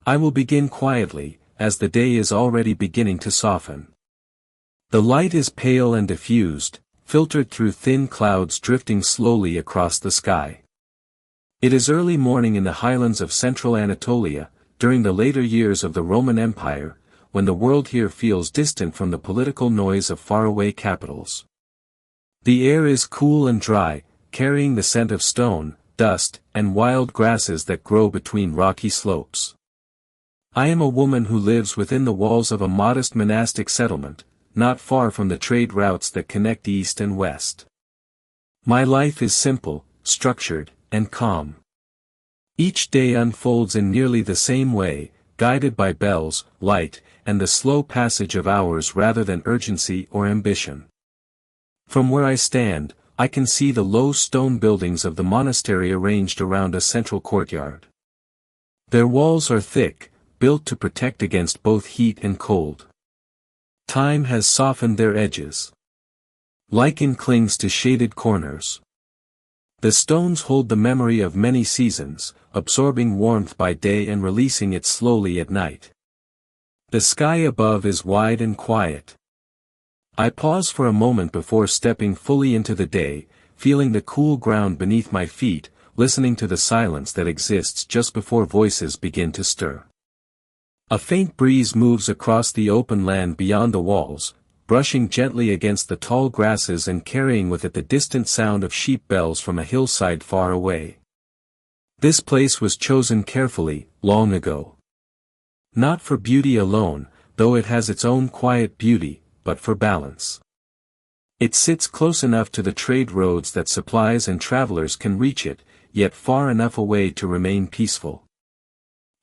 I will begin quietly, as the day is already beginning to soften. The light is pale and diffused, filtered through thin clouds drifting slowly across the sky. It is early morning in the highlands of central Anatolia, during the later years of the Roman Empire, when the world here feels distant from the political noise of faraway capitals. The air is cool and dry, carrying the scent of stone, dust, and wild grasses that grow between rocky slopes. I am a woman who lives within the walls of a modest monastic settlement, not far from the trade routes that connect east and west. My life is simple, structured, and calm. Each day unfolds in nearly the same way, guided by bells, light, and the slow passage of hours rather than urgency or ambition. From where I stand, I can see the low stone buildings of the monastery arranged around a central courtyard. Their walls are thick, built to protect against both heat and cold. Time has softened their edges. Lichen clings to shaded corners. The stones hold the memory of many seasons, absorbing warmth by day and releasing it slowly at night. The sky above is wide and quiet. I pause for a moment before stepping fully into the day, feeling the cool ground beneath my feet, listening to the silence that exists just before voices begin to stir. A faint breeze moves across the open land beyond the walls, brushing gently against the tall grasses and carrying with it the distant sound of sheep bells from a hillside far away. This place was chosen carefully, long ago. Not for beauty alone, though it has its own quiet beauty, but for balance. It sits close enough to the trade roads that supplies and travelers can reach it, yet far enough away to remain peaceful.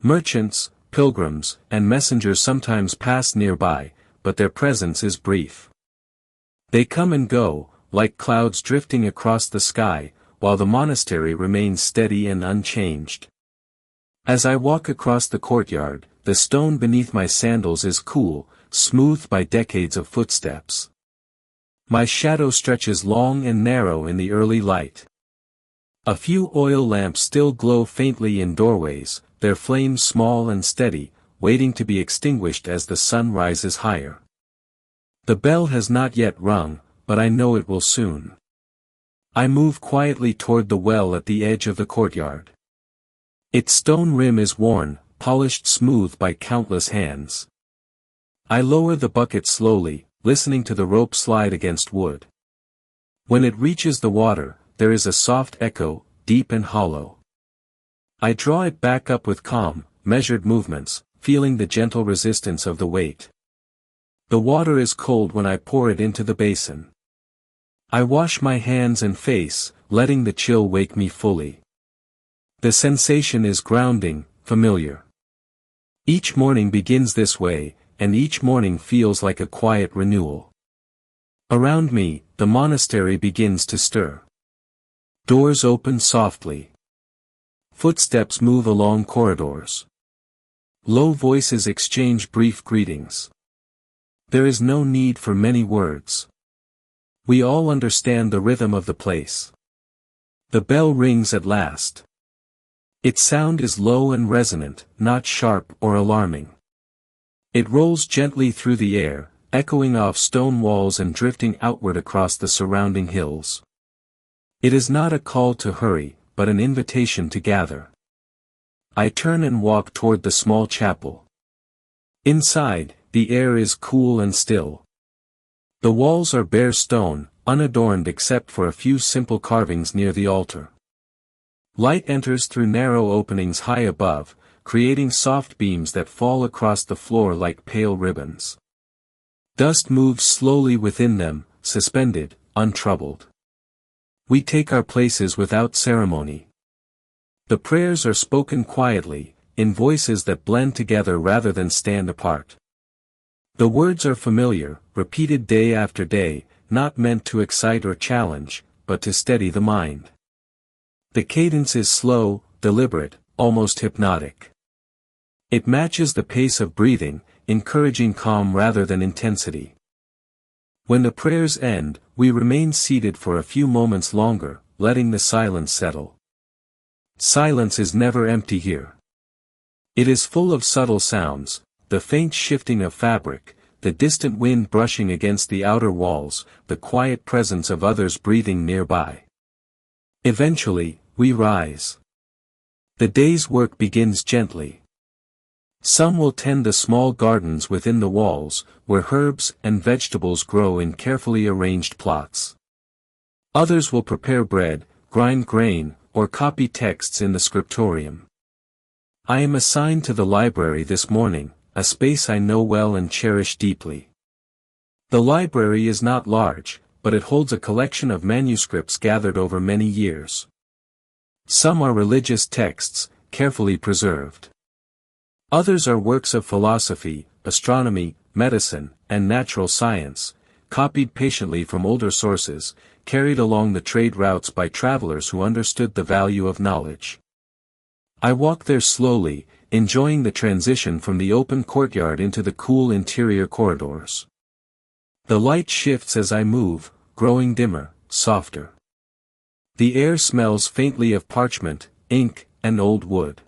Merchants, pilgrims, and messengers sometimes pass nearby, but their presence is brief. They come and go, like clouds drifting across the sky, while the monastery remains steady and unchanged. As I walk across the courtyard, the stone beneath my sandals is cool, smoothed by decades of footsteps. My shadow stretches long and narrow in the early light. A few oil lamps still glow faintly in doorways, their flames small and steady, waiting to be extinguished as the sun rises higher. The bell has not yet rung, but I know it will soon. I move quietly toward the well at the edge of the courtyard. Its stone rim is worn, polished smooth by countless hands. I lower the bucket slowly, listening to the rope slide against wood. When it reaches the water, there is a soft echo, deep and hollow. I draw it back up with calm, measured movements, feeling the gentle resistance of the weight. The water is cold when I pour it into the basin. I wash my hands and face, letting the chill wake me fully. The sensation is grounding, familiar. Each morning begins this way, and each morning feels like a quiet renewal. Around me, the monastery begins to stir. Doors open softly. Footsteps move along corridors. Low voices exchange brief greetings. There is no need for many words. We all understand the rhythm of the place. The bell rings at last. Its sound is low and resonant, not sharp or alarming. It rolls gently through the air, echoing off stone walls and drifting outward across the surrounding hills. It is not a call to hurry, but an invitation to gather. I turn and walk toward the small chapel. Inside, the air is cool and still. The walls are bare stone, unadorned except for a few simple carvings near the altar. Light enters through narrow openings high above, creating soft beams that fall across the floor like pale ribbons. Dust moves slowly within them, suspended, untroubled. We take our places without ceremony. The prayers are spoken quietly, in voices that blend together rather than stand apart. The words are familiar, repeated day after day, not meant to excite or challenge, but to steady the mind. The cadence is slow, deliberate, almost hypnotic. It matches the pace of breathing, encouraging calm rather than intensity. When the prayers end, we remain seated for a few moments longer, letting the silence settle. Silence is never empty here. It is full of subtle sounds, the faint shifting of fabric, the distant wind brushing against the outer walls, the quiet presence of others breathing nearby. Eventually, we rise. The day's work begins gently. Some will tend the small gardens within the walls, where herbs and vegetables grow in carefully arranged plots. Others will prepare bread, grind grain, or copy texts in the scriptorium. I am assigned to the library this morning, a space I know well and cherish deeply. The library is not large, but it holds a collection of manuscripts gathered over many years. Some are religious texts, carefully preserved. Others are works of philosophy, astronomy, medicine, and natural science, copied patiently from older sources, carried along the trade routes by travelers who understood the value of knowledge. I walk there slowly, enjoying the transition from the open courtyard into the cool interior corridors. The light shifts as I move, growing dimmer, softer. The air smells faintly of parchment, ink, and old wood.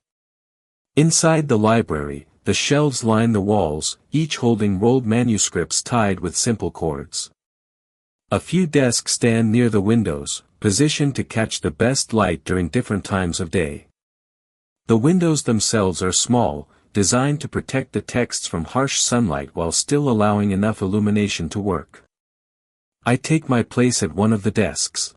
Inside the library, the shelves line the walls, each holding rolled manuscripts tied with simple cords. A few desks stand near the windows, positioned to catch the best light during different times of day. The windows themselves are small, designed to protect the texts from harsh sunlight while still allowing enough illumination to work. I take my place at one of the desks.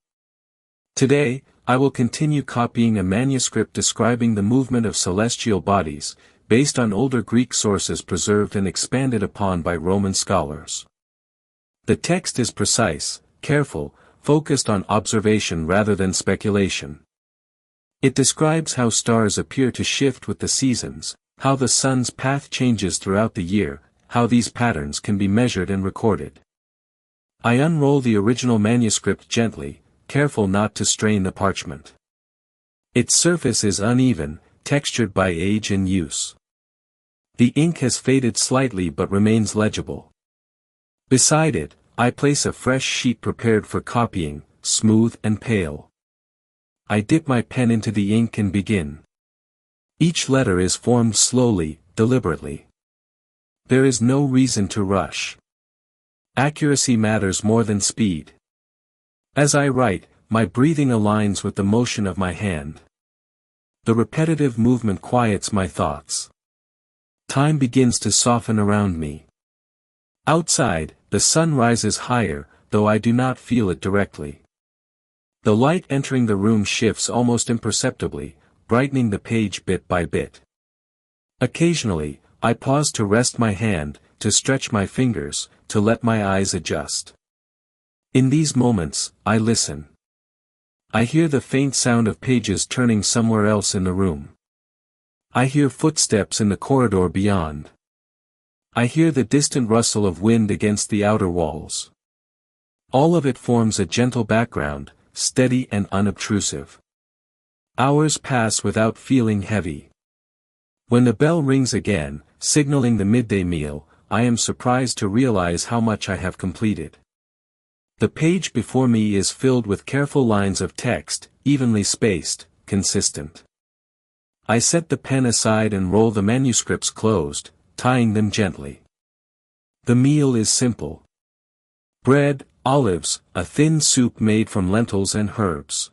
Today, I will continue copying a manuscript describing the movement of celestial bodies, based on older Greek sources preserved and expanded upon by Roman scholars. The text is precise, careful, focused on observation rather than speculation. It describes how stars appear to shift with the seasons, how the sun's path changes throughout the year, how these patterns can be measured and recorded. I unroll the original manuscript gently, careful not to strain the parchment. Its surface is uneven, textured by age and use. The ink has faded slightly but remains legible. Beside it, I place a fresh sheet prepared for copying, smooth and pale. I dip my pen into the ink and begin. Each letter is formed slowly, deliberately. There is no reason to rush. Accuracy matters more than speed. As I write, my breathing aligns with the motion of my hand. The repetitive movement quiets my thoughts. Time begins to soften around me. Outside, the sun rises higher, though I do not feel it directly. The light entering the room shifts almost imperceptibly, brightening the page bit by bit. Occasionally, I pause to rest my hand, to stretch my fingers, to let my eyes adjust. In these moments, I listen. I hear the faint sound of pages turning somewhere else in the room. I hear footsteps in the corridor beyond. I hear the distant rustle of wind against the outer walls. All of it forms a gentle background, steady and unobtrusive. Hours pass without feeling heavy. When the bell rings again, signaling the midday meal, I am surprised to realize how much I have completed. The page before me is filled with careful lines of text, evenly spaced, consistent. I set the pen aside and roll the manuscripts closed, tying them gently. The meal is simple. Bread, olives, a thin soup made from lentils and herbs.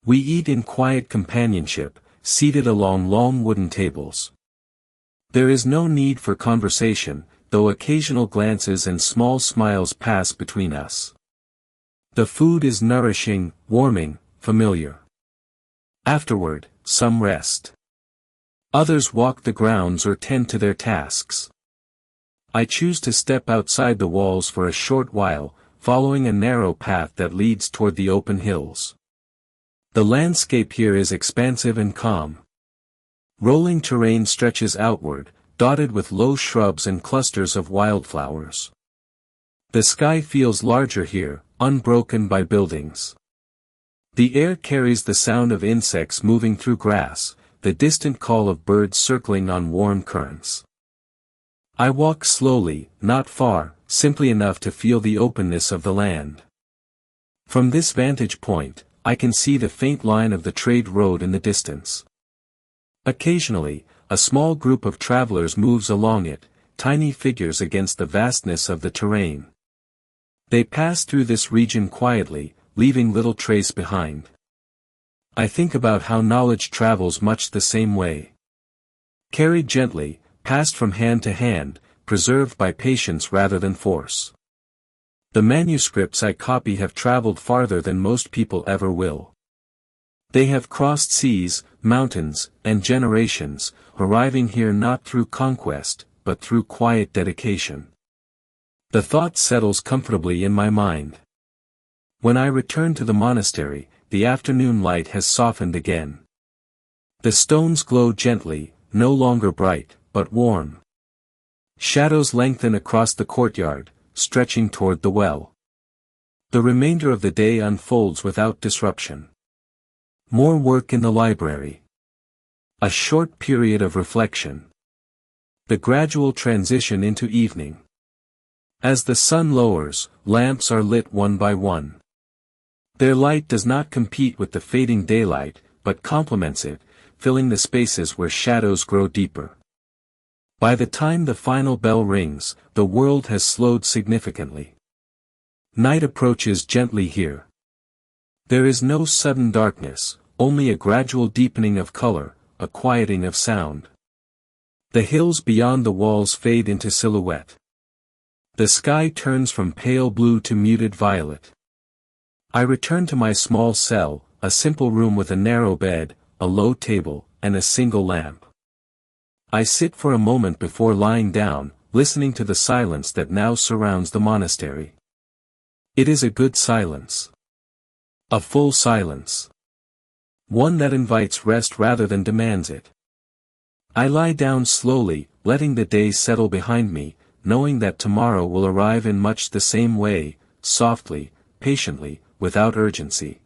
We eat in quiet companionship, seated along long wooden tables. There is no need for conversation, though occasional glances and small smiles pass between us. The food is nourishing, warming, familiar. Afterward, some rest. Others walk the grounds or tend to their tasks. I choose to step outside the walls for a short while, following a narrow path that leads toward the open hills. The landscape here is expansive and calm. Rolling terrain stretches outward, dotted with low shrubs and clusters of wildflowers. The sky feels larger here, unbroken by buildings. The air carries the sound of insects moving through grass, the distant call of birds circling on warm currents. I walk slowly, not far, simply enough to feel the openness of the land. From this vantage point, I can see the faint line of the trade road in the distance. Occasionally, a small group of travelers moves along it, tiny figures against the vastness of the terrain. They pass through this region quietly, leaving little trace behind. I think about how knowledge travels much the same way. Carried gently, passed from hand to hand, preserved by patience rather than force. The manuscripts I copy have traveled farther than most people ever will. They have crossed seas, mountains, and generations, arriving here not through conquest, but through quiet dedication. The thought settles comfortably in my mind. When I return to the monastery, the afternoon light has softened again. The stones glow gently, no longer bright, but warm. Shadows lengthen across the courtyard, stretching toward the well. The remainder of the day unfolds without disruption. More work in the library. A short period of reflection. The gradual transition into evening. As the sun lowers, lamps are lit one by one. Their light does not compete with the fading daylight, but complements it, filling the spaces where shadows grow deeper. By the time the final bell rings, the world has slowed significantly. Night approaches gently here. There is no sudden darkness, only a gradual deepening of color, a quieting of sound. The hills beyond the walls fade into silhouette. The sky turns from pale blue to muted violet. I return to my small cell, a simple room with a narrow bed, a low table, and a single lamp. I sit for a moment before lying down, listening to the silence that now surrounds the monastery. It is a good silence. A full silence. One that invites rest rather than demands it. I lie down slowly, letting the day settle behind me, knowing that tomorrow will arrive in much the same way, softly, patiently, without urgency.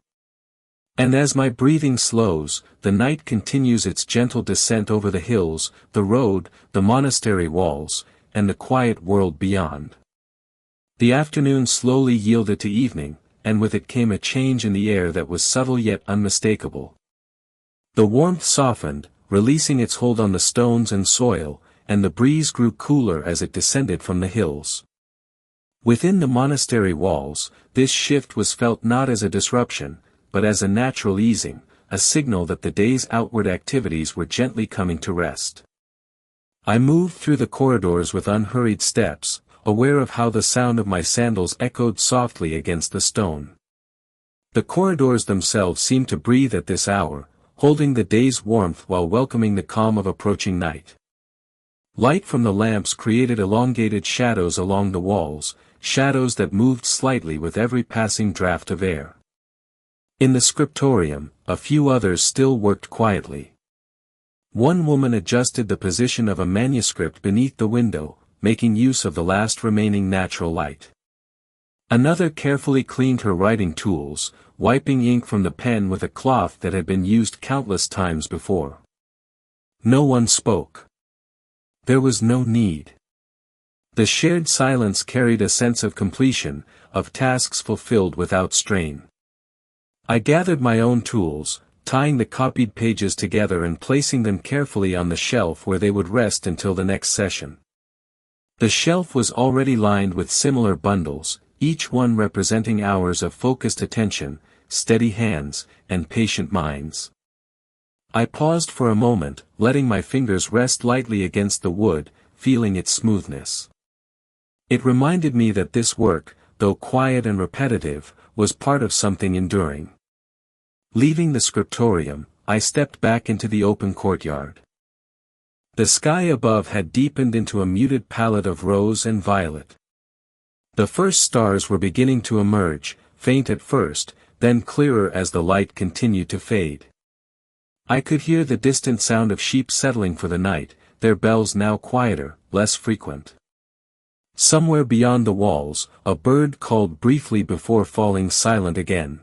And as my breathing slows, the night continues its gentle descent over the hills, the road, the monastery walls, and the quiet world beyond. The afternoon slowly yielded to evening, and with it came a change in the air that was subtle yet unmistakable. The warmth softened, releasing its hold on the stones and soil, and the breeze grew cooler as it descended from the hills. Within the monastery walls, this shift was felt not as a disruption, but as a natural easing, a signal that the day's outward activities were gently coming to rest. I moved through the corridors with unhurried steps, aware of how the sound of my sandals echoed softly against the stone. The corridors themselves seemed to breathe at this hour, holding the day's warmth while welcoming the calm of approaching night. Light from the lamps created elongated shadows along the walls, shadows that moved slightly with every passing draft of air. In the scriptorium, a few others still worked quietly. One woman adjusted the position of a manuscript beneath the window, making use of the last remaining natural light. Another carefully cleaned her writing tools, wiping ink from the pen with a cloth that had been used countless times before. No one spoke. There was no need. The shared silence carried a sense of completion, of tasks fulfilled without strain. I gathered my own tools, tying the copied pages together and placing them carefully on the shelf where they would rest until the next session. The shelf was already lined with similar bundles, each one representing hours of focused attention, steady hands, and patient minds. I paused for a moment, letting my fingers rest lightly against the wood, feeling its smoothness. It reminded me that this work, though quiet and repetitive, was part of something enduring. Leaving the scriptorium, I stepped back into the open courtyard. The sky above had deepened into a muted palette of rose and violet. The first stars were beginning to emerge, faint at first, then clearer as the light continued to fade. I could hear the distant sound of sheep settling for the night, their bells now quieter, less frequent. Somewhere beyond the walls, a bird called briefly before falling silent again.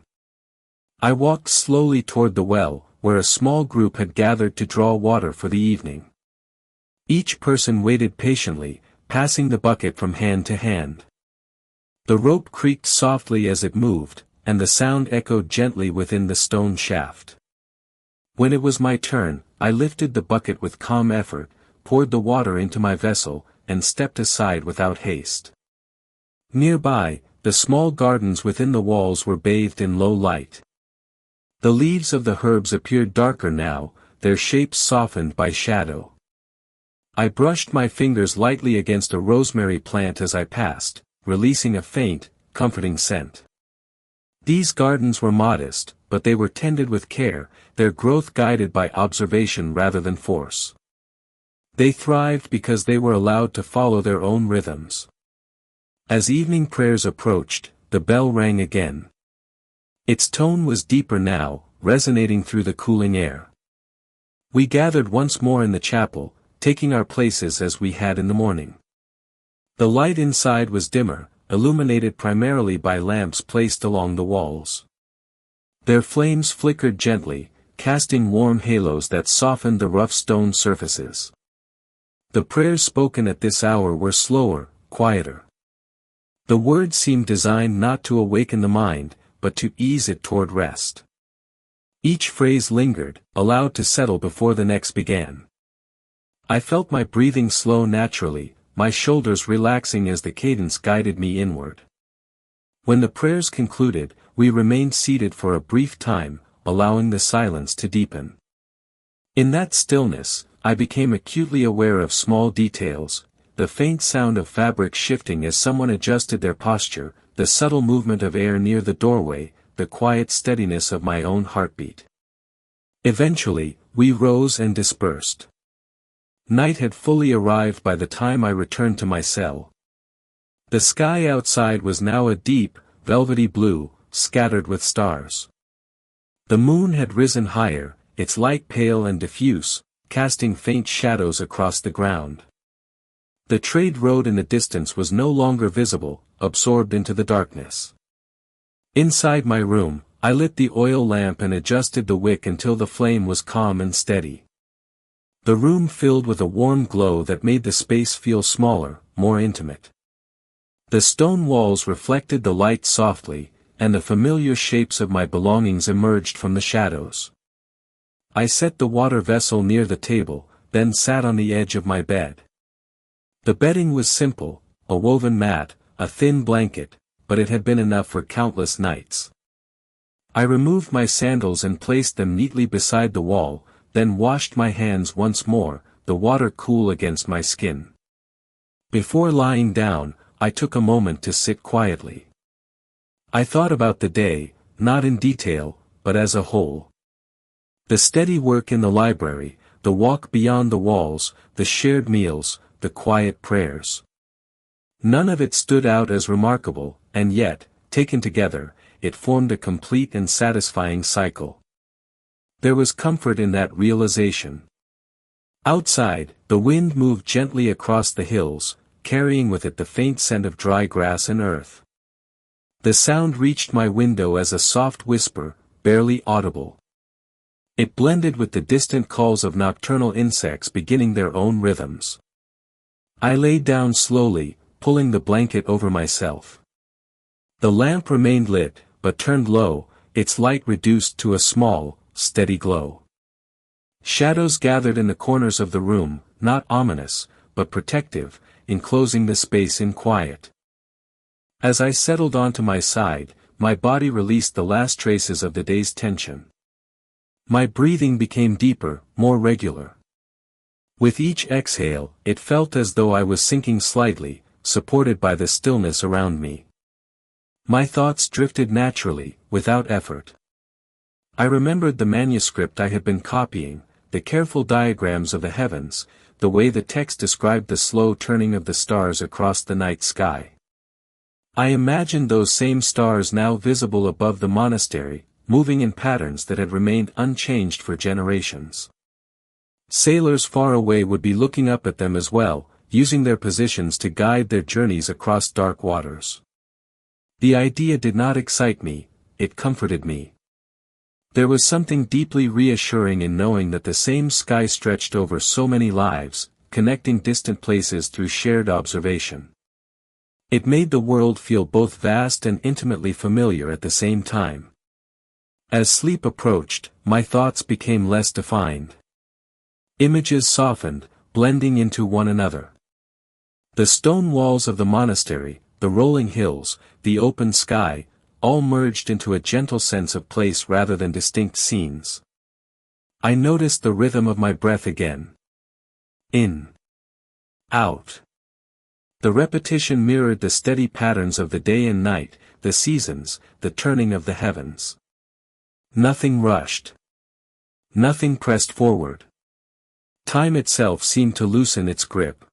I walked slowly toward the well, where a small group had gathered to draw water for the evening. Each person waited patiently, passing the bucket from hand to hand. The rope creaked softly as it moved, and the sound echoed gently within the stone shaft. When it was my turn, I lifted the bucket with calm effort, poured the water into my vessel, and stepped aside without haste. Nearby, the small gardens within the walls were bathed in low light. The leaves of the herbs appeared darker now, their shapes softened by shadow. I brushed my fingers lightly against a rosemary plant as I passed, releasing a faint, comforting scent. These gardens were modest, but they were tended with care, their growth guided by observation rather than force. They thrived because they were allowed to follow their own rhythms. As evening prayers approached, the bell rang again. Its tone was deeper now, resonating through the cooling air. We gathered once more in the chapel, taking our places as we had in the morning. The light inside was dimmer, illuminated primarily by lamps placed along the walls. Their flames flickered gently, casting warm halos that softened the rough stone surfaces. The prayers spoken at this hour were slower, quieter. The words seemed designed not to awaken the mind, but to ease it toward rest. Each phrase lingered, allowed to settle before the next began. I felt my breathing slow naturally, my shoulders relaxing as the cadence guided me inward. When the prayers concluded, we remained seated for a brief time, allowing the silence to deepen. In that stillness, I became acutely aware of small details, the faint sound of fabric shifting as someone adjusted their posture, the subtle movement of air near the doorway, the quiet steadiness of my own heartbeat. Eventually, we rose and dispersed. Night had fully arrived by the time I returned to my cell. The sky outside was now a deep, velvety blue, scattered with stars. The moon had risen higher, its light pale and diffuse, casting faint shadows across the ground. The trade road in the distance was no longer visible, absorbed into the darkness. Inside my room, I lit the oil lamp and adjusted the wick until the flame was calm and steady. The room filled with a warm glow that made the space feel smaller, more intimate. The stone walls reflected the light softly, and the familiar shapes of my belongings emerged from the shadows. I set the water vessel near the table, then sat on the edge of my bed. The bedding was simple, a woven mat, a thin blanket, but it had been enough for countless nights. I removed my sandals and placed them neatly beside the wall, then washed my hands once more, the water cool against my skin. Before lying down, I took a moment to sit quietly. I thought about the day, not in detail, but as a whole. The steady work in the library, the walk beyond the walls, the shared meals, the quiet prayers. None of it stood out as remarkable, and yet, taken together, it formed a complete and satisfying cycle. There was comfort in that realization. Outside, the wind moved gently across the hills, carrying with it the faint scent of dry grass and earth. The sound reached my window as a soft whisper, barely audible. It blended with the distant calls of nocturnal insects beginning their own rhythms. I lay down slowly, pulling the blanket over myself. The lamp remained lit, but turned low, its light reduced to a small, steady glow. Shadows gathered in the corners of the room, not ominous, but protective, enclosing the space in quiet. As I settled onto my side, my body released the last traces of the day's tension. My breathing became deeper, more regular. With each exhale, it felt as though I was sinking slightly, supported by the stillness around me. My thoughts drifted naturally, without effort. I remembered the manuscript I had been copying, the careful diagrams of the heavens, the way the text described the slow turning of the stars across the night sky. I imagined those same stars now visible above the monastery, moving in patterns that had remained unchanged for generations. Sailors far away would be looking up at them as well, using their positions to guide their journeys across dark waters. The idea did not excite me, it comforted me. There was something deeply reassuring in knowing that the same sky stretched over so many lives, connecting distant places through shared observation. It made the world feel both vast and intimately familiar at the same time. As sleep approached, my thoughts became less defined. Images softened, blending into one another. The stone walls of the monastery, the rolling hills, the open sky, all merged into a gentle sense of place rather than distinct scenes. I noticed the rhythm of my breath again. In. Out. The repetition mirrored the steady patterns of the day and night, the seasons, the turning of the heavens. Nothing rushed. Nothing pressed forward. Time itself seemed to loosen its grip.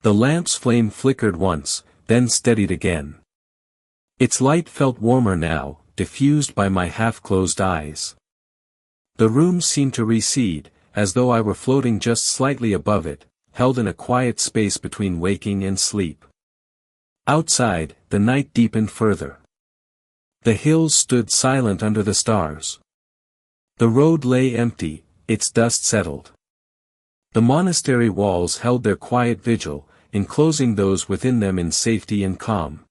The lamp's flame flickered once, then steadied again. Its light felt warmer now, diffused by my half-closed eyes. The room seemed to recede, as though I were floating just slightly above it, held in a quiet space between waking and sleep. Outside, the night deepened further. The hills stood silent under the stars. The road lay empty, its dust settled. The monastery walls held their quiet vigil, enclosing those within them in safety and calm.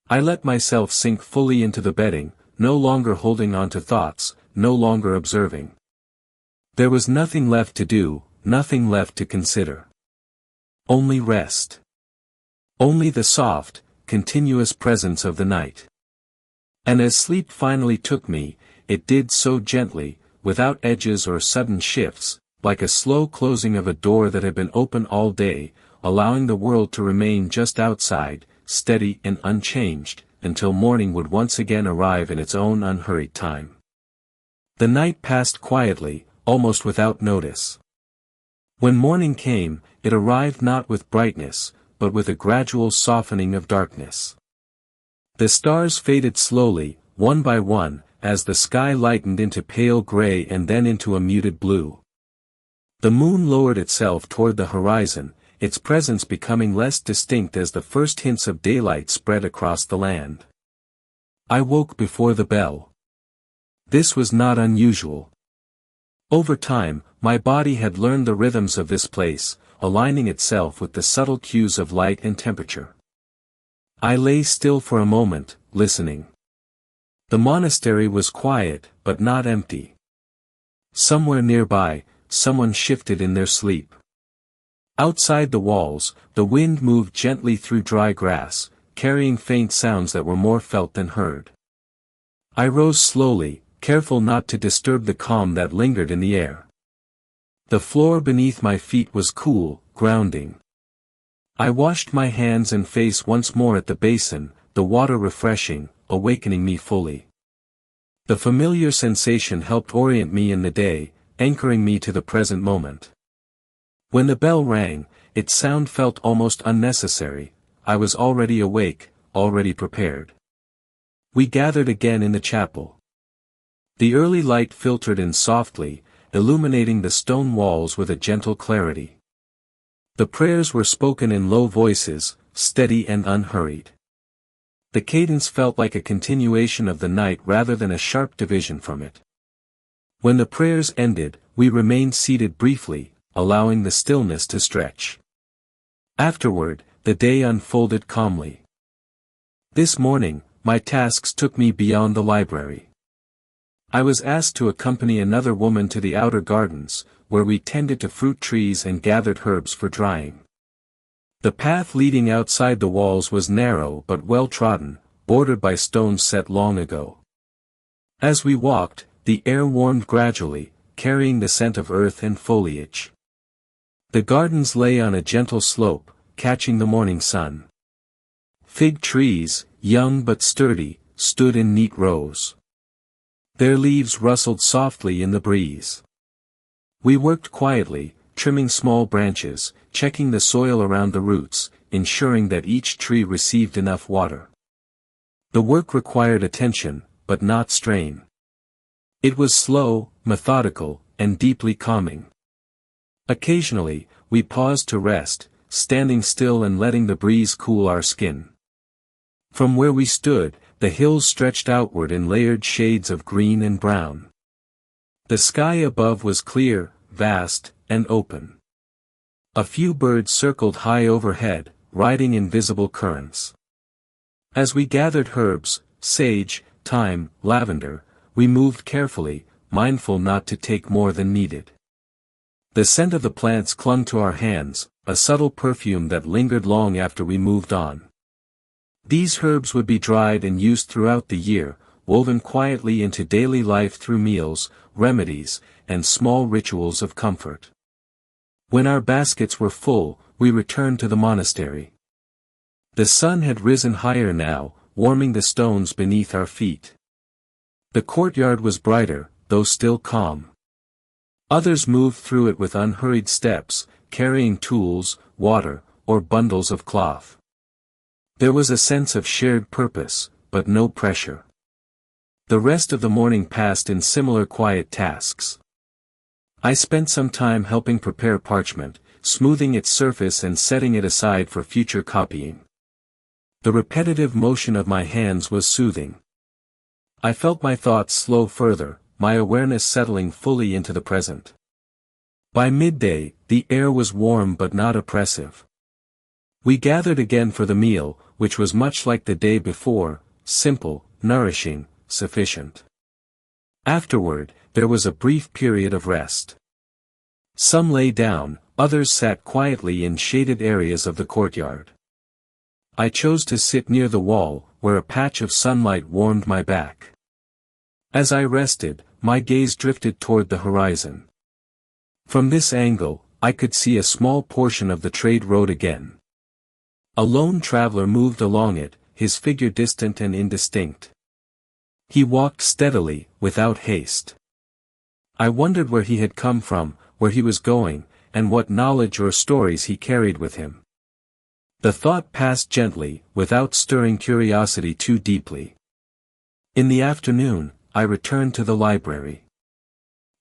I let myself sink fully into the bedding, no longer holding on to thoughts, no longer observing. There was nothing left to do, nothing left to consider. Only rest. Only the soft, continuous presence of the night. And as sleep finally took me, it did so gently, without edges or sudden shifts, like a slow closing of a door that had been open all day, allowing the world to remain just outside, steady and unchanged, until morning would once again arrive in its own unhurried time. The night passed quietly, almost without notice. When morning came, it arrived not with brightness, but with a gradual softening of darkness. The stars faded slowly, one by one, as the sky lightened into pale gray and then into a muted blue. The moon lowered itself toward the horizon, its presence becoming less distinct as the first hints of daylight spread across the land. I woke before the bell. This was not unusual. Over time, my body had learned the rhythms of this place, aligning itself with the subtle cues of light and temperature. I lay still for a moment, listening. The monastery was quiet, but not empty. Somewhere nearby, someone shifted in their sleep. Outside the walls, the wind moved gently through dry grass, carrying faint sounds that were more felt than heard. I rose slowly, careful not to disturb the calm that lingered in the air. The floor beneath my feet was cool, grounding. I washed my hands and face once more at the basin, the water refreshing, awakening me fully. The familiar sensation helped orient me in the day, anchoring me to the present moment. When the bell rang, its sound felt almost unnecessary. I was already awake, already prepared. We gathered again in the chapel. The early light filtered in softly, illuminating the stone walls with a gentle clarity. The prayers were spoken in low voices, steady and unhurried. The cadence felt like a continuation of the night rather than a sharp division from it. When the prayers ended, we remained seated briefly, allowing the stillness to stretch. Afterward, the day unfolded calmly. This morning, my tasks took me beyond the library. I was asked to accompany another woman to the outer gardens, where we tended to fruit trees and gathered herbs for drying. The path leading outside the walls was narrow but well trodden, bordered by stones set long ago. As we walked, the air warmed gradually, carrying the scent of earth and foliage. The gardens lay on a gentle slope, catching the morning sun. Fig trees, young but sturdy, stood in neat rows. Their leaves rustled softly in the breeze. We worked quietly, trimming small branches, checking the soil around the roots, ensuring that each tree received enough water. The work required attention, but not strain. It was slow, methodical, and deeply calming. Occasionally, we paused to rest, standing still and letting the breeze cool our skin. From where we stood, the hills stretched outward in layered shades of green and brown. The sky above was clear, vast, and open. A few birds circled high overhead, riding invisible currents. As we gathered herbs, sage, thyme, lavender, we moved carefully, mindful not to take more than needed. The scent of the plants clung to our hands, a subtle perfume that lingered long after we moved on. These herbs would be dried and used throughout the year, woven quietly into daily life through meals, remedies, and small rituals of comfort. When our baskets were full, we returned to the monastery. The sun had risen higher now, warming the stones beneath our feet. The courtyard was brighter, though still calm. Others moved through it with unhurried steps, carrying tools, water, or bundles of cloth. There was a sense of shared purpose, but no pressure. The rest of the morning passed in similar quiet tasks. I spent some time helping prepare parchment, smoothing its surface and setting it aside for future copying. The repetitive motion of my hands was soothing. I felt my thoughts slow further, my awareness settling fully into the present. By midday, the air was warm but not oppressive. We gathered again for the meal, which was much like the day before, simple, nourishing, sufficient. Afterward, there was a brief period of rest. Some lay down, others sat quietly in shaded areas of the courtyard. I chose to sit near the wall, where a patch of sunlight warmed my back. As I rested, my gaze drifted toward the horizon. From this angle, I could see a small portion of the trade road again. A lone traveler moved along it, his figure distant and indistinct. He walked steadily, without haste. I wondered where he had come from, where he was going, and what knowledge or stories he carried with him. The thought passed gently, without stirring curiosity too deeply. In the afternoon, I returned to the library.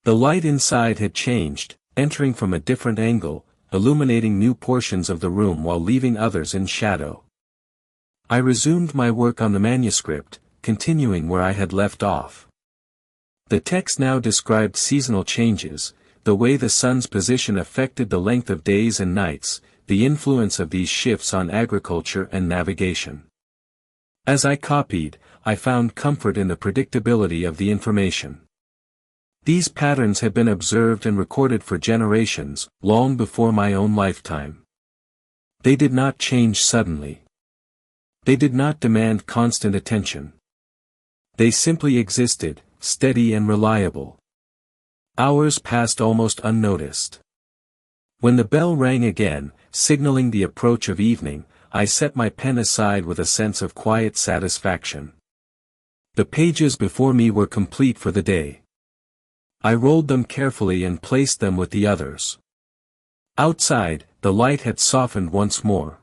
The light inside had changed, entering from a different angle, illuminating new portions of the room while leaving others in shadow. I resumed my work on the manuscript, continuing where I had left off. The text now described seasonal changes, the way the sun's position affected the length of days and nights, the influence of these shifts on agriculture and navigation. As I copied, I found comfort in the predictability of the information. These patterns had been observed and recorded for generations, long before my own lifetime. They did not change suddenly. They did not demand constant attention. They simply existed, steady and reliable. Hours passed almost unnoticed. When the bell rang again, signaling the approach of evening, I set my pen aside with a sense of quiet satisfaction. The pages before me were complete for the day. I rolled them carefully and placed them with the others. Outside, the light had softened once more.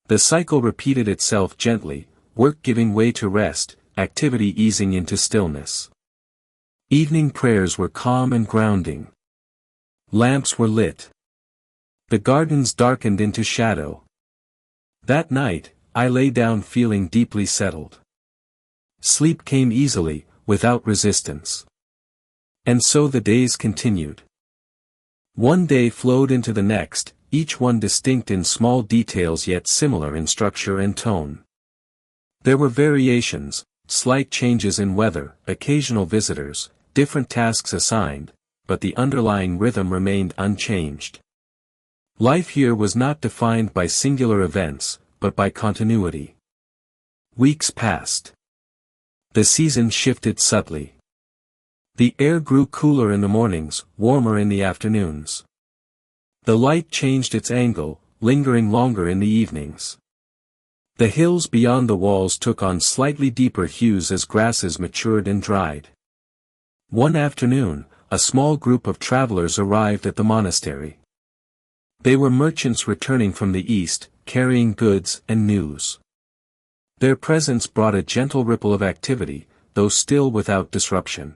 The cycle repeated itself gently, work giving way to rest, activity easing into stillness. Evening prayers were calm and grounding. Lamps were lit. The gardens darkened into shadow. That night, I lay down feeling deeply settled. Sleep came easily, without resistance. And so the days continued. One day flowed into the next, each one distinct in small details yet similar in structure and tone. There were variations, slight changes in weather, occasional visitors, different tasks assigned, but the underlying rhythm remained unchanged. Life here was not defined by singular events, but by continuity. Weeks passed. The season shifted subtly. The air grew cooler in the mornings, warmer in the afternoons. The light changed its angle, lingering longer in the evenings. The hills beyond the walls took on slightly deeper hues as grasses matured and dried. One afternoon, a small group of travelers arrived at the monastery. They were merchants returning from the east, carrying goods and news. Their presence brought a gentle ripple of activity, though still without disruption.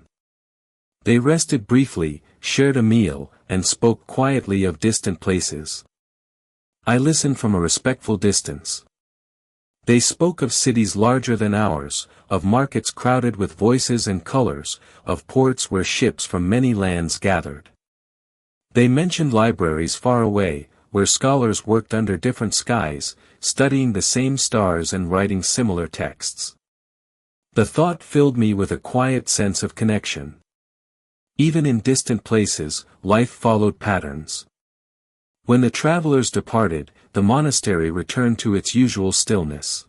They rested briefly, shared a meal, and spoke quietly of distant places. I listened from a respectful distance. They spoke of cities larger than ours, of markets crowded with voices and colors, of ports where ships from many lands gathered. They mentioned libraries far away, where scholars worked under different skies, studying the same stars and writing similar texts. The thought filled me with a quiet sense of connection. Even in distant places, life followed patterns. When the travelers departed, the monastery returned to its usual stillness.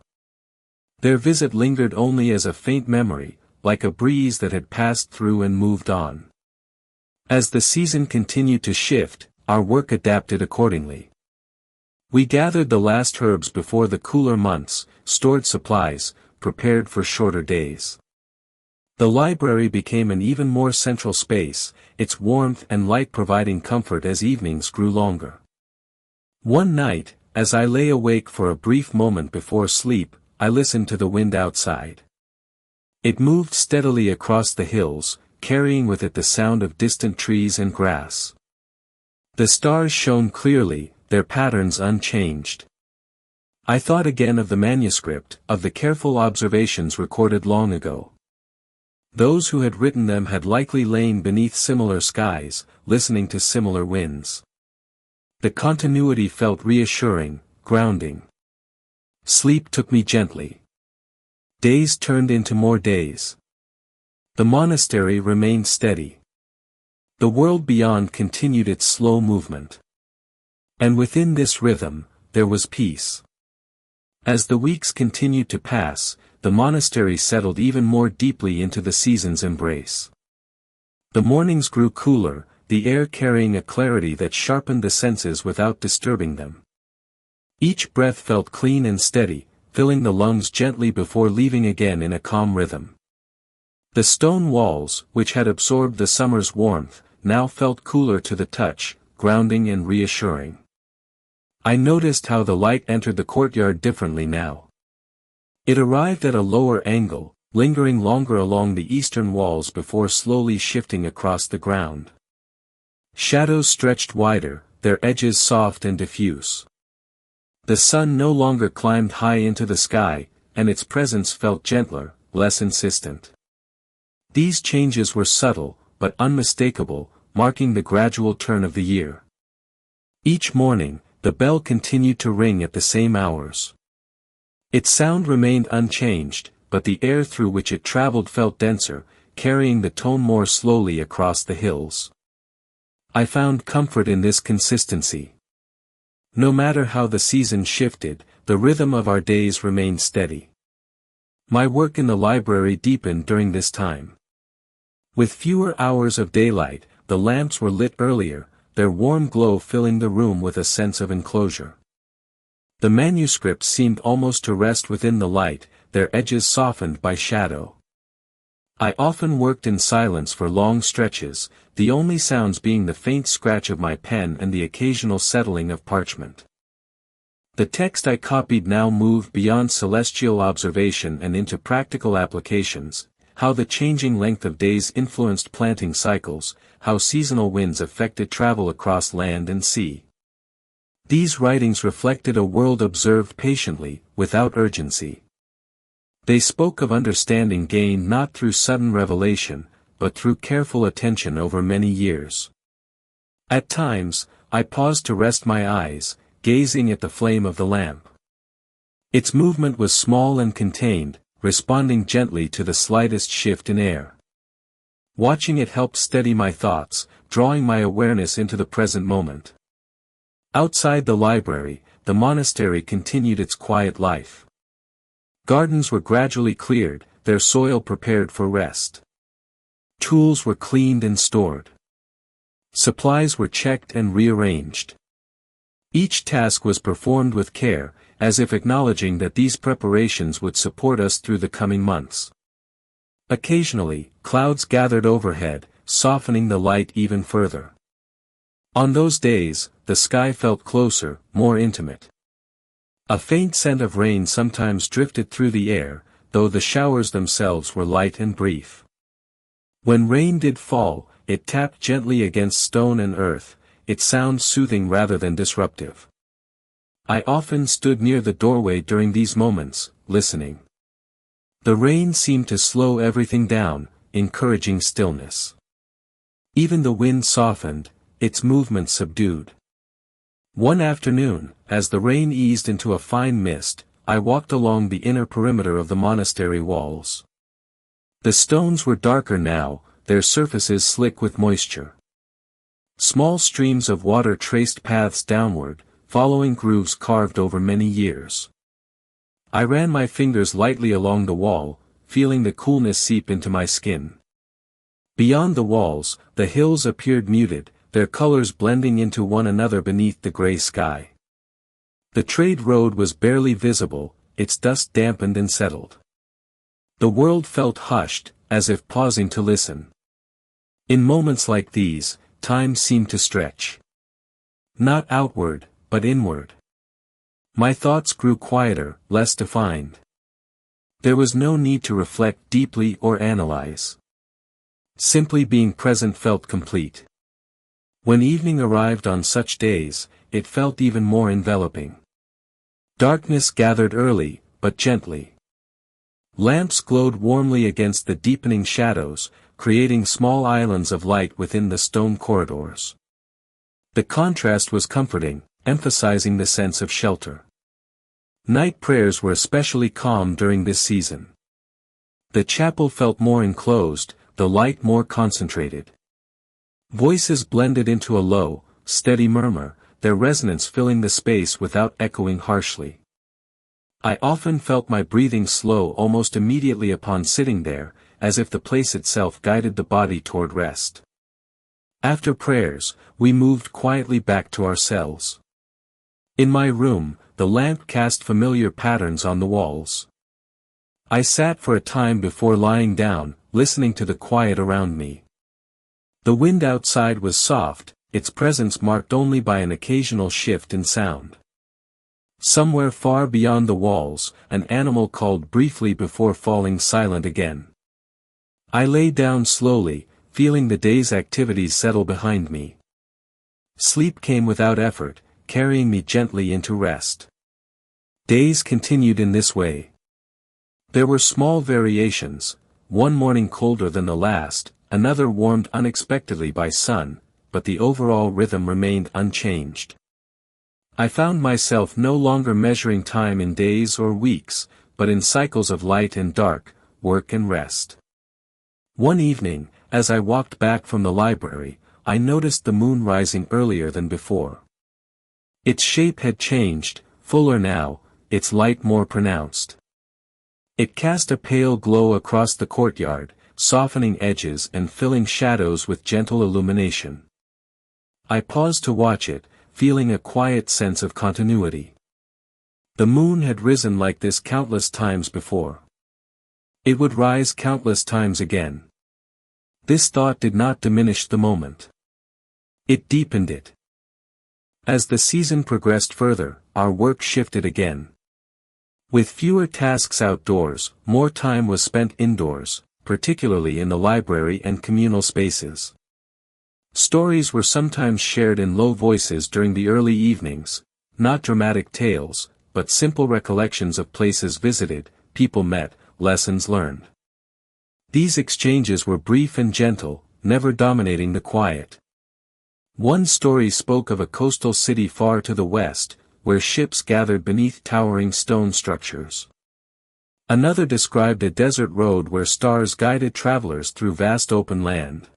Their visit lingered only as a faint memory, like a breeze that had passed through and moved on. As the season continued to shift, our work adapted accordingly. We gathered the last herbs before the cooler months, stored supplies, prepared for shorter days. The library became an even more central space, its warmth and light providing comfort as evenings grew longer. One night, as I lay awake for a brief moment before sleep, I listened to the wind outside. It moved steadily across the hills, carrying with it the sound of distant trees and grass. The stars shone clearly, their patterns unchanged. I thought again of the manuscript, of the careful observations recorded long ago. Those who had written them had likely lain beneath similar skies, listening to similar winds. The continuity felt reassuring, grounding. Sleep took me gently. Days turned into more days. The monastery remained steady. The world beyond continued its slow movement. And within this rhythm, there was peace. As the weeks continued to pass, the monastery settled even more deeply into the season's embrace. The mornings grew cooler, the air carrying a clarity that sharpened the senses without disturbing them. Each breath felt clean and steady, filling the lungs gently before leaving again in a calm rhythm. The stone walls, which had absorbed the summer's warmth, now felt cooler to the touch, grounding and reassuring. I noticed how the light entered the courtyard differently now. It arrived at a lower angle, lingering longer along the eastern walls before slowly shifting across the ground. Shadows stretched wider, their edges soft and diffuse. The sun no longer climbed high into the sky, and its presence felt gentler, less insistent. These changes were subtle, but unmistakable, marking the gradual turn of the year. Each morning, the bell continued to ring at the same hours. Its sound remained unchanged, but the air through which it traveled felt denser, carrying the tone more slowly across the hills. I found comfort in this consistency. No matter how the season shifted, the rhythm of our days remained steady. My work in the library deepened during this time. With fewer hours of daylight, the lamps were lit earlier, their warm glow filling the room with a sense of enclosure. The manuscripts seemed almost to rest within the light, their edges softened by shadow. I often worked in silence for long stretches, the only sounds being the faint scratch of my pen and the occasional settling of parchment. The text I copied now moved beyond celestial observation and into practical applications, how the changing length of days influenced planting cycles, how seasonal winds affected travel across land and sea. These writings reflected a world observed patiently, without urgency. They spoke of understanding gained not through sudden revelation, but through careful attention over many years. At times, I paused to rest my eyes, gazing at the flame of the lamp. Its movement was small and contained, responding gently to the slightest shift in air. Watching it helped steady my thoughts, drawing my awareness into the present moment. Outside the library, the monastery continued its quiet life. Gardens were gradually cleared, their soil prepared for rest. Tools were cleaned and stored. Supplies were checked and rearranged. Each task was performed with care, as if acknowledging that these preparations would support us through the coming months. Occasionally, clouds gathered overhead, softening the light even further. On those days, the sky felt closer, more intimate. A faint scent of rain sometimes drifted through the air, though the showers themselves were light and brief. When rain did fall, it tapped gently against stone and earth, its sound soothing rather than disruptive. I often stood near the doorway during these moments, listening. The rain seemed to slow everything down, encouraging stillness. Even the wind softened, its movement subdued. One afternoon, as the rain eased into a fine mist, I walked along the inner perimeter of the monastery walls. The stones were darker now, their surfaces slick with moisture. Small streams of water traced paths downward, following grooves carved over many years. I ran my fingers lightly along the wall, feeling the coolness seep into my skin. Beyond the walls, the hills appeared muted, their colors blending into one another beneath the gray sky. The trade road was barely visible, its dust dampened and settled. The world felt hushed, as if pausing to listen. In moments like these, time seemed to stretch. Not outward, but inward. My thoughts grew quieter, less defined. There was no need to reflect deeply or analyze. Simply being present felt complete. When evening arrived on such days, it felt even more enveloping. Darkness gathered early, but gently. Lamps glowed warmly against the deepening shadows, creating small islands of light within the stone corridors. The contrast was comforting, emphasizing the sense of shelter. Night prayers were especially calm during this season. The chapel felt more enclosed, the light more concentrated. Voices blended into a low, steady murmur, their resonance filling the space without echoing harshly. I often felt my breathing slow almost immediately upon sitting there, as if the place itself guided the body toward rest. After prayers, we moved quietly back to our cells. In my room, the lamp cast familiar patterns on the walls. I sat for a time before lying down, listening to the quiet around me. The wind outside was soft, its presence marked only by an occasional shift in sound. Somewhere far beyond the walls, an animal called briefly before falling silent again. I lay down slowly, feeling the day's activities settle behind me. Sleep came without effort, carrying me gently into rest. Days continued in this way. There were small variations, one morning colder than the last, another warmed unexpectedly by sun, but the overall rhythm remained unchanged. I found myself no longer measuring time in days or weeks, but in cycles of light and dark, work and rest. One evening, as I walked back from the library, I noticed the moon rising earlier than before. Its shape had changed, fuller now, its light more pronounced. It cast a pale glow across the courtyard, softening edges and filling shadows with gentle illumination. I paused to watch it, feeling a quiet sense of continuity. The moon had risen like this countless times before. It would rise countless times again. This thought did not diminish the moment. It deepened it. As the season progressed further, our work shifted again. With fewer tasks outdoors, more time was spent indoors, particularly in the library and communal spaces. Stories were sometimes shared in low voices during the early evenings, not dramatic tales, but simple recollections of places visited, people met, lessons learned. These exchanges were brief and gentle, never dominating the quiet. One story spoke of a coastal city far to the west, where ships gathered beneath towering stone structures. Another described a desert road where stars guided travelers through vast open land.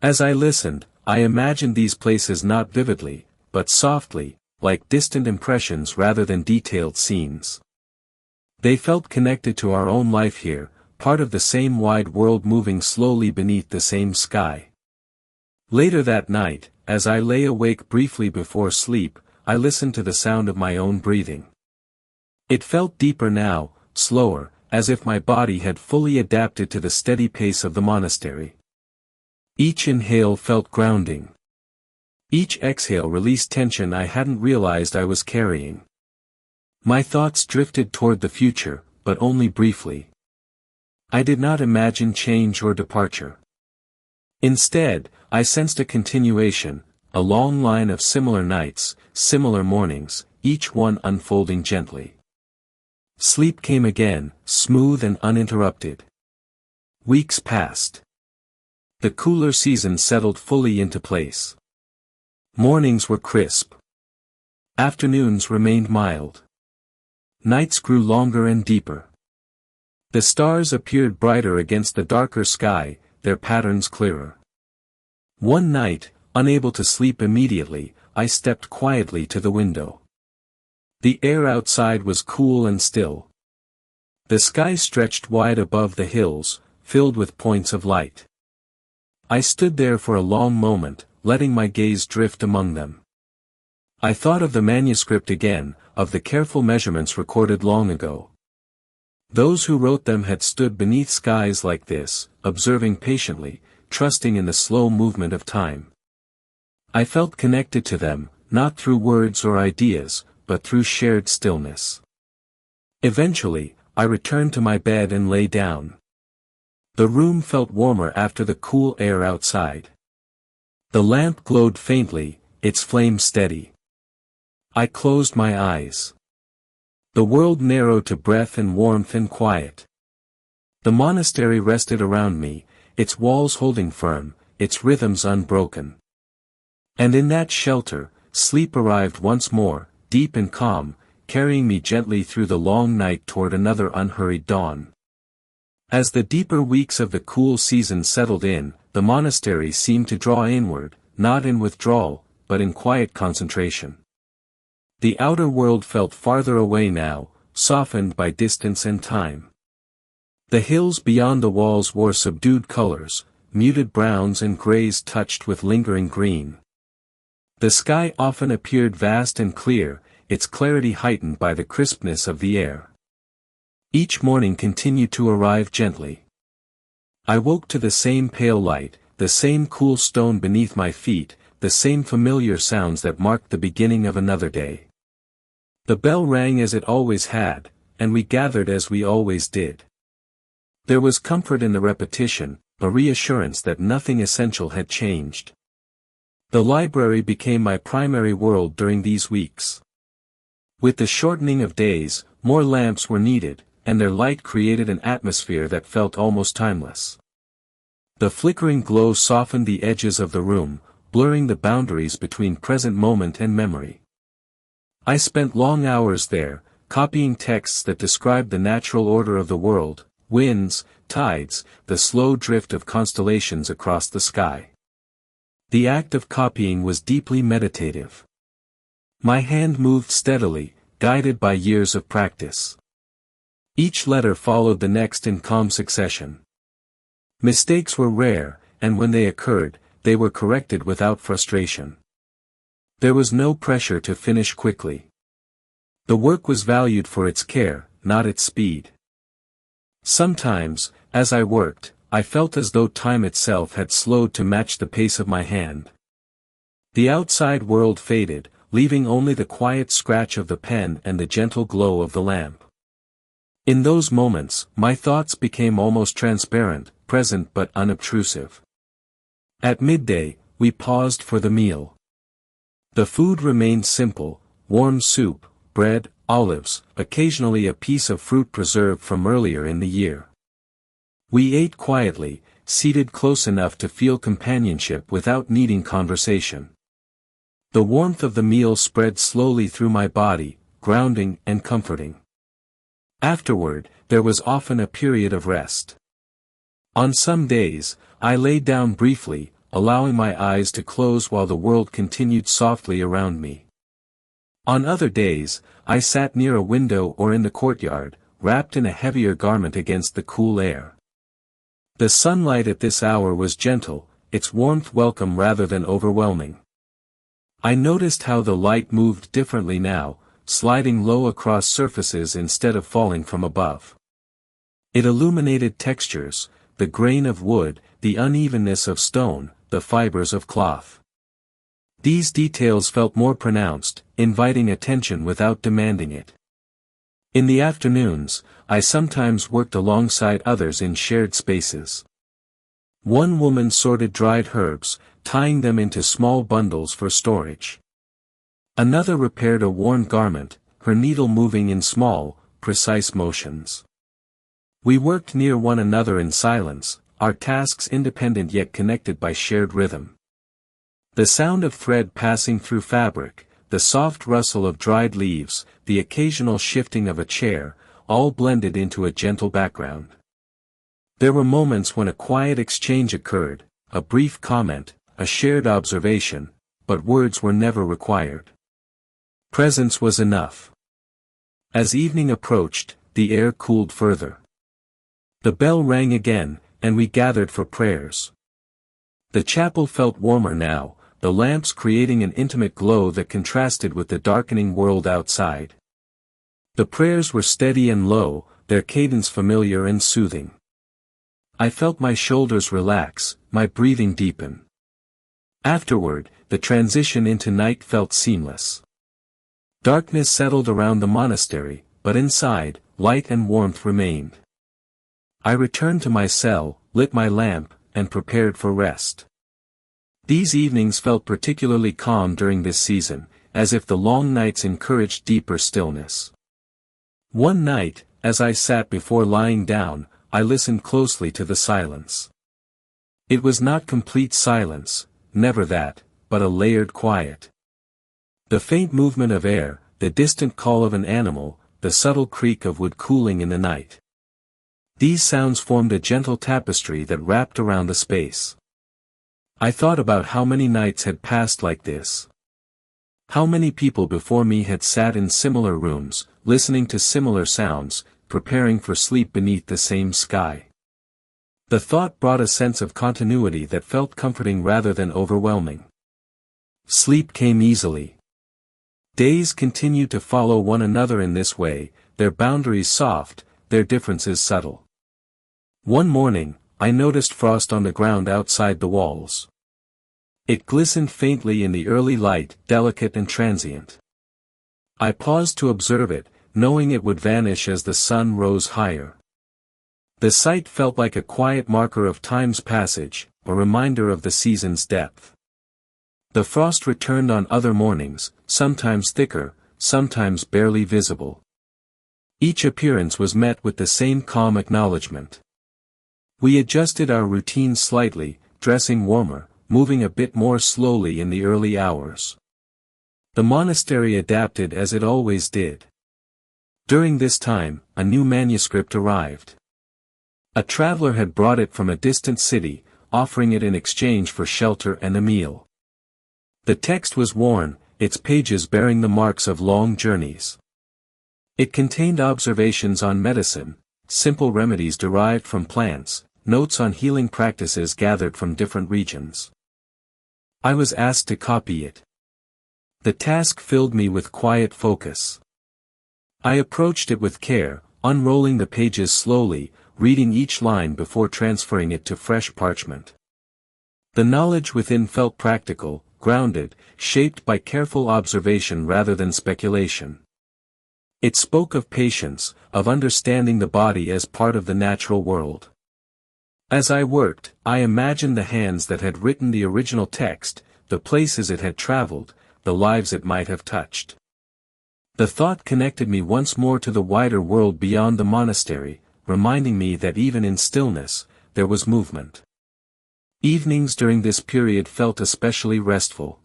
As I listened, I imagined these places not vividly, but softly, like distant impressions rather than detailed scenes. They felt connected to our own life here, part of the same wide world moving slowly beneath the same sky. Later that night, as I lay awake briefly before sleep, I listened to the sound of my own breathing. It felt deeper now, slower, as if my body had fully adapted to the steady pace of the monastery. Each inhale felt grounding. Each exhale released tension I hadn't realized I was carrying. My thoughts drifted toward the future, but only briefly. I did not imagine change or departure. Instead, I sensed a continuation, a long line of similar nights, similar mornings, each one unfolding gently. Sleep came again, smooth and uninterrupted. Weeks passed. The cooler season settled fully into place. Mornings were crisp. Afternoons remained mild. Nights grew longer and deeper. The stars appeared brighter against the darker sky, their patterns clearer. One night, unable to sleep immediately, I stepped quietly to the window. The air outside was cool and still. The sky stretched wide above the hills, filled with points of light. I stood there for a long moment, letting my gaze drift among them. I thought of the manuscript again, of the careful measurements recorded long ago. Those who wrote them had stood beneath skies like this, observing patiently, trusting in the slow movement of time. I felt connected to them, not through words or ideas, but through shared stillness. Eventually, I returned to my bed and lay down. The room felt warmer after the cool air outside. The lamp glowed faintly, its flame steady. I closed my eyes. The world narrowed to breath and warmth and quiet. The monastery rested around me, its walls holding firm, its rhythms unbroken. And in that shelter, sleep arrived once more, deep and calm, carrying me gently through the long night toward another unhurried dawn. As the deeper weeks of the cool season settled in, the monastery seemed to draw inward, not in withdrawal, but in quiet concentration. The outer world felt farther away now, softened by distance and time. The hills beyond the walls wore subdued colors, muted browns and grays touched with lingering green. The sky often appeared vast and clear, its clarity heightened by the crispness of the air. Each morning continued to arrive gently. I woke to the same pale light, the same cool stone beneath my feet, the same familiar sounds that marked the beginning of another day. The bell rang as it always had, and we gathered as we always did. There was comfort in the repetition, a reassurance that nothing essential had changed. The library became my primary world during these weeks. With the shortening of days, more lamps were needed, and their light created an atmosphere that felt almost timeless. The flickering glow softened the edges of the room, blurring the boundaries between present moment and memory. I spent long hours there, copying texts that described the natural order of the world, winds, tides, the slow drift of constellations across the sky. The act of copying was deeply meditative. My hand moved steadily, guided by years of practice. Each letter followed the next in calm succession. Mistakes were rare, and when they occurred, they were corrected without frustration. There was no pressure to finish quickly. The work was valued for its care, not its speed. Sometimes, as I worked, I felt as though time itself had slowed to match the pace of my hand. The outside world faded, leaving only the quiet scratch of the pen and the gentle glow of the lamp. In those moments, my thoughts became almost transparent, present but unobtrusive. At midday, we paused for the meal. The food remained simple, warm soup, bread, olives, occasionally a piece of fruit preserved from earlier in the year. We ate quietly, seated close enough to feel companionship without needing conversation. The warmth of the meal spread slowly through my body, grounding and comforting. Afterward, there was often a period of rest. On some days, I lay down briefly, allowing my eyes to close while the world continued softly around me. On other days, I sat near a window or in the courtyard, wrapped in a heavier garment against the cool air. The sunlight at this hour was gentle, its warmth welcome rather than overwhelming. I noticed how the light moved differently now, sliding low across surfaces instead of falling from above. It illuminated textures, the grain of wood, the unevenness of stone, the fibers of cloth. These details felt more pronounced, inviting attention without demanding it. In the afternoons, I sometimes worked alongside others in shared spaces. One woman sorted dried herbs, tying them into small bundles for storage. Another repaired a worn garment, her needle moving in small, precise motions. We worked near one another in silence, our tasks independent yet connected by shared rhythm. The sound of thread passing through fabric, the soft rustle of dried leaves, the occasional shifting of a chair, all blended into a gentle background. There were moments when a quiet exchange occurred, a brief comment, a shared observation, but words were never required. Presence was enough. As evening approached, the air cooled further. The bell rang again, and we gathered for prayers. The chapel felt warmer now, the lamps creating an intimate glow that contrasted with the darkening world outside. The prayers were steady and low, their cadence familiar and soothing. I felt my shoulders relax, my breathing deepen. Afterward, the transition into night felt seamless. Darkness settled around the monastery, but inside, light and warmth remained. I returned to my cell, lit my lamp, and prepared for rest. These evenings felt particularly calm during this season, as if the long nights encouraged deeper stillness. One night, as I sat before lying down, I listened closely to the silence. It was not complete silence, never that, but a layered quiet. The faint movement of air, the distant call of an animal, the subtle creak of wood cooling in the night. These sounds formed a gentle tapestry that wrapped around the space. I thought about how many nights had passed like this. How many people before me had sat in similar rooms, listening to similar sounds, preparing for sleep beneath the same sky. The thought brought a sense of continuity that felt comforting rather than overwhelming. Sleep came easily. Days continued to follow one another in this way, their boundaries soft, their differences subtle. One morning, I noticed frost on the ground outside the walls. It glistened faintly in the early light, delicate and transient. I paused to observe it, knowing it would vanish as the sun rose higher. The sight felt like a quiet marker of time's passage, a reminder of the season's depth. The frost returned on other mornings, sometimes thicker, sometimes barely visible. Each appearance was met with the same calm acknowledgement. We adjusted our routine slightly, dressing warmer, moving a bit more slowly in the early hours. The monastery adapted as it always did. During this time, a new manuscript arrived. A traveler had brought it from a distant city, offering it in exchange for shelter and a meal. The text was worn, its pages bearing the marks of long journeys. It contained observations on medicine, simple remedies derived from plants, notes on healing practices gathered from different regions. I was asked to copy it. The task filled me with quiet focus. I approached it with care, unrolling the pages slowly, reading each line before transferring it to fresh parchment. The knowledge within felt practical, grounded, shaped by careful observation rather than speculation. It spoke of patience, of understanding the body as part of the natural world. As I worked, I imagined the hands that had written the original text, the places it had traveled, the lives it might have touched. The thought connected me once more to the wider world beyond the monastery, reminding me that even in stillness, there was movement. Evenings during this period felt especially restful.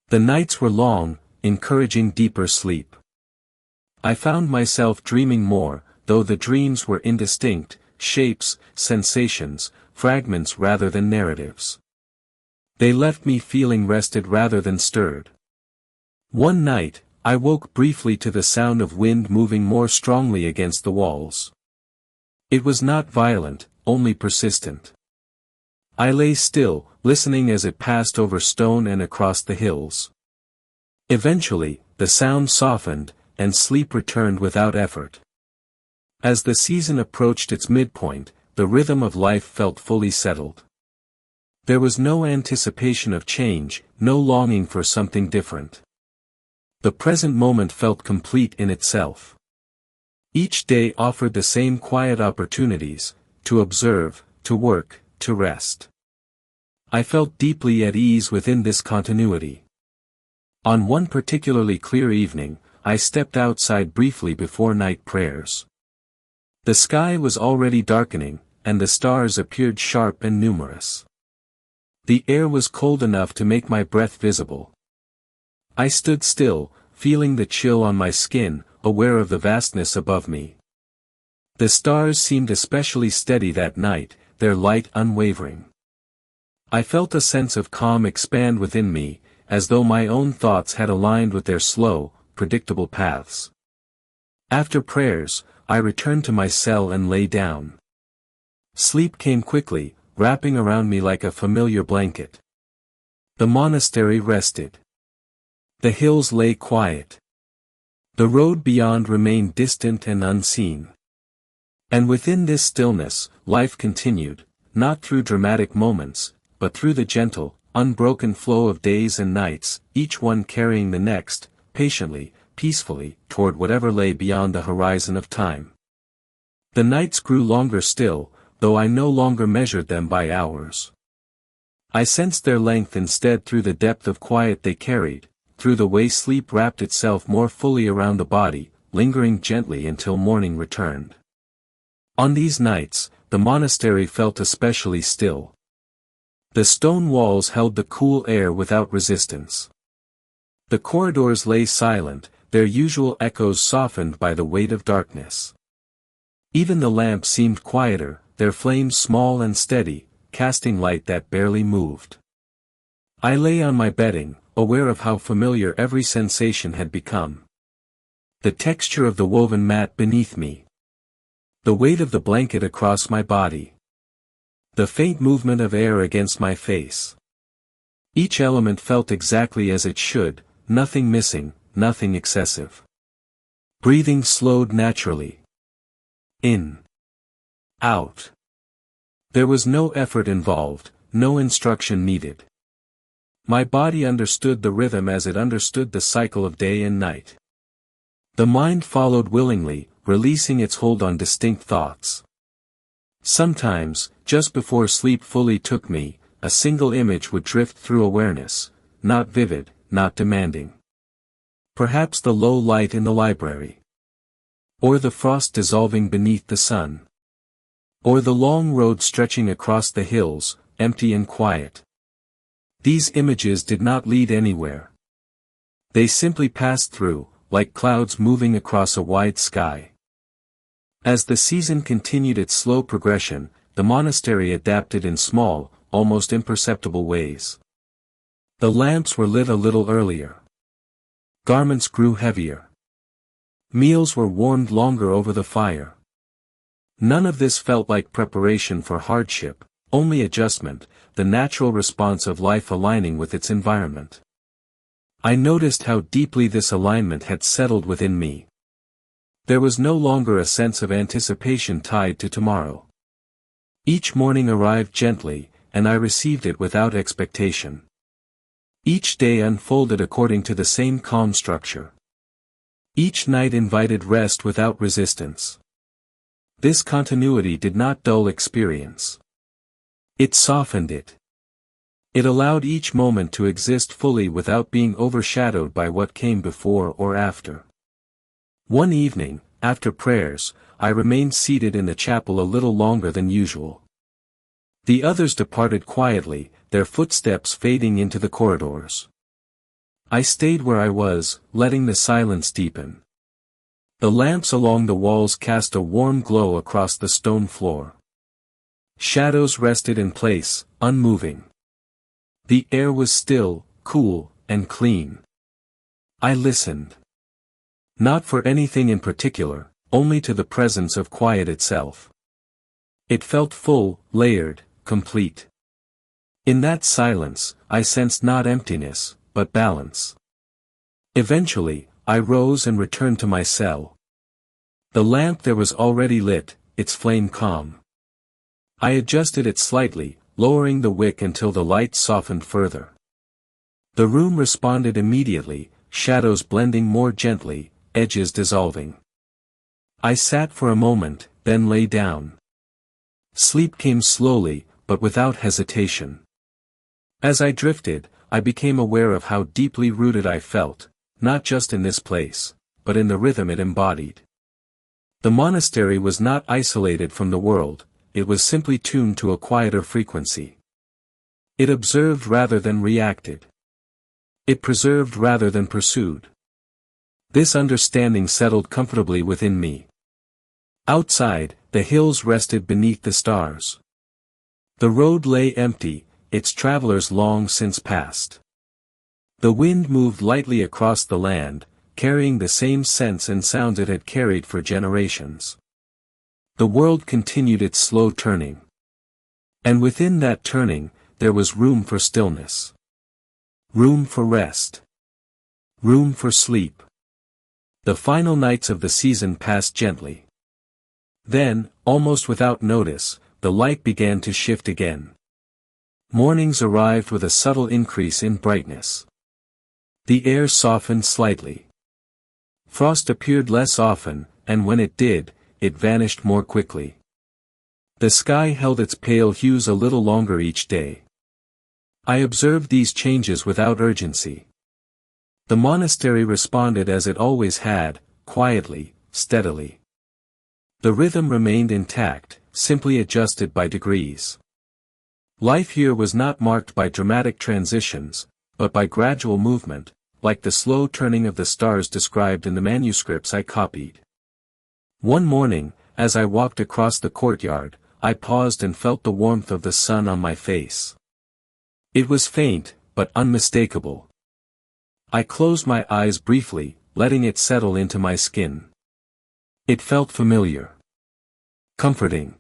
The nights were long, encouraging deeper sleep. I found myself dreaming more, though the dreams were indistinct, shapes, sensations, fragments rather than narratives. They left me feeling rested rather than stirred. One night, I woke briefly to the sound of wind moving more strongly against the walls. It was not violent, only persistent. I lay still, listening as it passed over stone and across the hills. Eventually, the sound softened, and sleep returned without effort. As the season approached its midpoint, the rhythm of life felt fully settled. There was no anticipation of change, no longing for something different. The present moment felt complete in itself. Each day offered the same quiet opportunities, to observe, to work, to rest. I felt deeply at ease within this continuity. On one particularly clear evening, I stepped outside briefly before night prayers. The sky was already darkening, and the stars appeared sharp and numerous. The air was cold enough to make my breath visible. I stood still, feeling the chill on my skin, aware of the vastness above me. The stars seemed especially steady that night, their light unwavering. I felt a sense of calm expand within me, as though my own thoughts had aligned with their slow, predictable paths. After prayers, I returned to my cell and lay down. Sleep came quickly, wrapping around me like a familiar blanket. The monastery rested. The hills lay quiet. The road beyond remained distant and unseen. And within this stillness, life continued, not through dramatic moments, but through the gentle, unbroken flow of days and nights, each one carrying the next, patiently, peacefully, toward whatever lay beyond the horizon of time. The nights grew longer still, though I no longer measured them by hours. I sensed their length instead through the depth of quiet they carried, through the way sleep wrapped itself more fully around the body, lingering gently until morning returned. On these nights, the monastery felt especially still. The stone walls held the cool air without resistance. The corridors lay silent, their usual echoes softened by the weight of darkness. Even the lamps seemed quieter, their flames small and steady, casting light that barely moved. I lay on my bedding, aware of how familiar every sensation had become. The texture of the woven mat beneath me. The weight of the blanket across my body. The faint movement of air against my face. Each element felt exactly as it should, nothing missing, nothing excessive. Breathing slowed naturally. In. Out. There was no effort involved, no instruction needed. My body understood the rhythm as it understood the cycle of day and night. The mind followed willingly, releasing its hold on distinct thoughts. Sometimes, just before sleep fully took me, a single image would drift through awareness, not vivid, not demanding. Perhaps the low light in the library. Or the frost dissolving beneath the sun. Or the long road stretching across the hills, empty and quiet. These images did not lead anywhere. They simply passed through, like clouds moving across a wide sky. As the season continued its slow progression, the monastery adapted in small, almost imperceptible ways. The lamps were lit a little earlier. Garments grew heavier. Meals were warmed longer over the fire. None of this felt like preparation for hardship, only adjustment, the natural response of life aligning with its environment. I noticed how deeply this alignment had settled within me. There was no longer a sense of anticipation tied to tomorrow. Each morning arrived gently, and I received it without expectation. Each day unfolded according to the same calm structure. Each night invited rest without resistance. This continuity did not dull experience. It softened it. It allowed each moment to exist fully without being overshadowed by what came before or after. One evening, after prayers, I remained seated in the chapel a little longer than usual. The others departed quietly, their footsteps fading into the corridors. I stayed where I was, letting the silence deepen. The lamps along the walls cast a warm glow across the stone floor. Shadows rested in place, unmoving. The air was still, cool, and clean. I listened. Not for anything in particular, only to the presence of quiet itself. It felt full, layered, complete. In that silence, I sensed not emptiness, but balance. Eventually, I rose and returned to my cell. The lamp there was already lit, its flame calm. I adjusted it slightly, lowering the wick until the light softened further. The room responded immediately, shadows blending more gently, edges dissolving. I sat for a moment, then lay down. Sleep came slowly, but without hesitation. As I drifted, I became aware of how deeply rooted I felt, not just in this place, but in the rhythm it embodied. The monastery was not isolated from the world, it was simply tuned to a quieter frequency. It observed rather than reacted. It preserved rather than pursued. This understanding settled comfortably within me. Outside, the hills rested beneath the stars. The road lay empty, its travelers long since passed. The wind moved lightly across the land, carrying the same scents and sounds it had carried for generations. The world continued its slow turning. And within that turning, there was room for stillness. Room for rest. Room for sleep. The final nights of the season passed gently. Then, almost without notice, the light began to shift again. Mornings arrived with a subtle increase in brightness. The air softened slightly. Frost appeared less often, and when it did, it vanished more quickly. The sky held its pale hues a little longer each day. I observed these changes without urgency. The monastery responded as it always had, quietly, steadily. The rhythm remained intact, simply adjusted by degrees. Life here was not marked by dramatic transitions, but by gradual movement, like the slow turning of the stars described in the manuscripts I copied. One morning, as I walked across the courtyard, I paused and felt the warmth of the sun on my face. It was faint, but unmistakable. I closed my eyes briefly, letting it settle into my skin. It felt familiar. Comforting.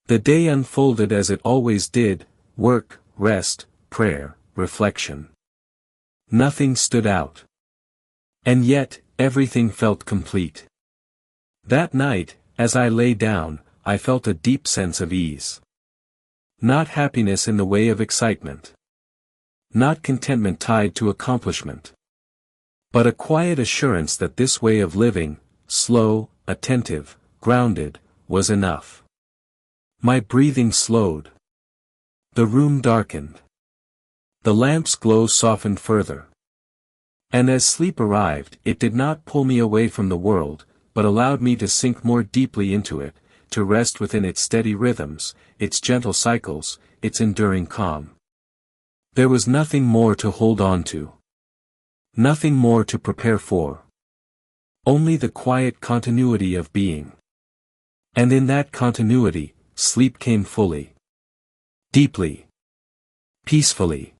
The day unfolded as it always did: work, rest, prayer, reflection. Nothing stood out. And yet, everything felt complete. That night, as I lay down, I felt a deep sense of ease. Not happiness in the way of excitement. Not contentment tied to accomplishment. But a quiet assurance that this way of living, slow, attentive, grounded, was enough. My breathing slowed. The room darkened. The lamp's glow softened further. And as sleep arrived, it did not pull me away from the world, but allowed me to sink more deeply into it, to rest within its steady rhythms, its gentle cycles, its enduring calm. There was nothing more to hold on to. Nothing more to prepare for. Only the quiet continuity of being. And in that continuity, sleep came fully. Deeply. Peacefully.